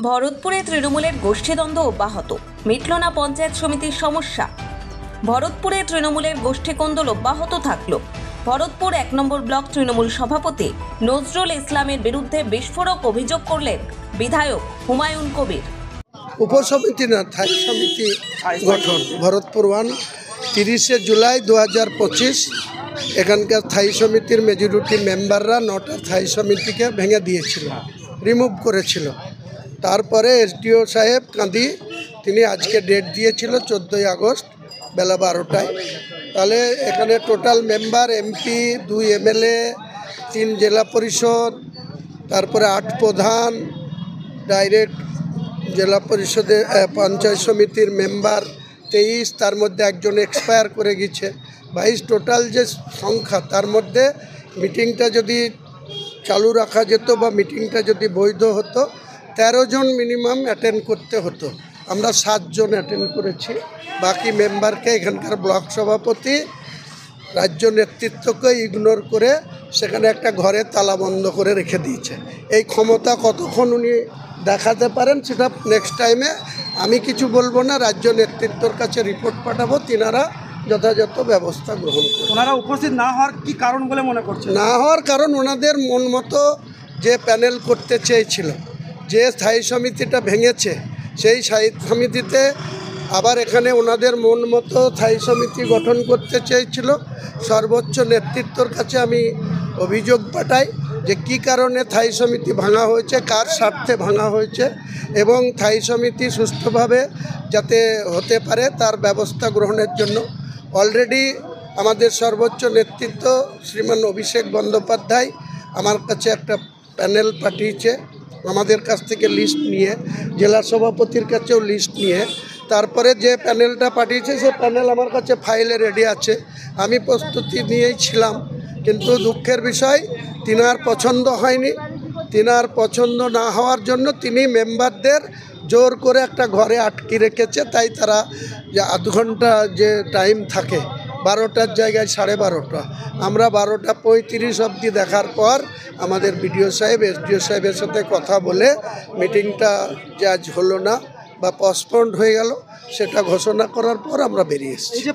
ভরতপুরে তৃণমূলের গোষ্ঠীদ্বন্দ্ব অব্যাহত, মিটল না পঞ্চায়েত সমিতির সমস্যা। ভরতপুরে তৃণমূলের গোষ্ঠীকোন্দল অব্যাহত থাকল। ভরতপুর ১ নম্বর ব্লক তৃণমূল সভাপতি নজরুল ইসলামের বিরুদ্ধে বিস্ফোরক অভিযোগ করলেন বিধায়ক হুমায়ুন কবির। উপসমিতি না স্থায়ী সমিতি গঠন ভরতপুর 1 30শে জুলাই 2025 এখানকার স্থায়ী সমিতির মেজরিটি মেম্বাররা 9টা স্থায়ী সমিতিকে ভেঙে দিয়েছিল, রিমুভ করেছিল। তারপরে এসডিও সাহেব কাঁদি তিনি আজকে ডেট দিয়েছিল 14ই আগস্ট বেলা 12টায়। তাহলে এখানে টোটাল মেম্বার এমপি 2 এমএলএ 3 জেলা পরিষদ, তারপরে 8 প্রধান, ডাইরেক্ট জেলা পরিষদে পঞ্চায়েত সমিতির মেম্বার 23, তার মধ্যে একজন এক্সপায়ার করে গেছে 22। টোটাল যে সংখ্যা, তার মধ্যে মিটিংটা যদি চালু রাখা যেত বা মিটিংটা যদি বৈধ হতো 13 জন মিনিমাম অ্যাটেন্ড করতে হতো। আমরা 7 জন অ্যাটেন্ড করেছি। বাকি মেম্বারকে এখানকার ব্লক সভাপতি রাজ্য নেতৃত্বকে ইগনোর করে সেখানে একটা ঘরে তালা বন্ধ করে রেখে দিয়েছে। এই ক্ষমতা কতক্ষণ উনি দেখাতে পারেন সেটা নেক্সট টাইমে আমি কিছু বলবো না, রাজ্য নেতৃত্বর কাছে রিপোর্ট পাঠাবো, তিনারা যথাযথ ব্যবস্থা গ্রহণ করবেন। ওনারা উপস্থিত না হওয়ার কি কারণ বলে মনে করছেন? না হওয়ার কারণ ওনাদের মন মতো যে প্যানেল করতে চেয়েছিল, যে স্থায়ী সমিতিটা ভেঙেছে সেই স্থায়ী সমিতিতে আবার এখানে ওনাদের মন মতো স্থায়ী সমিতি গঠন করতে চেয়েছিল। সর্বোচ্চ নেতৃত্বর কাছে আমি অভিযোগ পাঠাই যে কী কারণে স্থায়ী সমিতি ভাঙা হয়েছে, কার স্বার্থে ভাঙা হয়েছে, এবং স্থায়ী সমিতি সুষ্ঠুভাবে যাতে হতে পারে তার ব্যবস্থা গ্রহণের জন্য অলরেডি আমাদের সর্বোচ্চ নেতৃত্ব শ্রীমান অভিষেক বন্দ্যোপাধ্যায় আমার কাছে একটা প্যানেল পাঠিয়েছে, আমাদের কাছ থেকে লিস্ট নিয়ে, জেলা সভাপতির কাছেও লিস্ট নিয়ে। তারপরে যে প্যানেলটা পাঠিয়েছে সে প্যানেল আমার কাছে ফাইলে রেডি আছে, আমি প্রস্তুতি নিয়েই ছিলাম। কিন্তু দুঃখের বিষয় তিনার পছন্দ হয়নি। তিনার পছন্দ না হওয়ার জন্য তিনি মেম্বারদের জোর করে একটা ঘরে আটকে রেখেছে। তাই তারা যে আধ ঘন্টা যে টাইম থাকে 12টার জায়গায় 12:30, আমরা 12:35 অবধি দেখার পর আমাদের বিডিও সাহেব এসডিও সাহেবের সাথে কথা বলে মিটিংটা যে আজ হলো না বা পসপন্ড হয়ে গেল সেটা ঘোষণা করার পর আমরা বেরিয়ে এসেছি।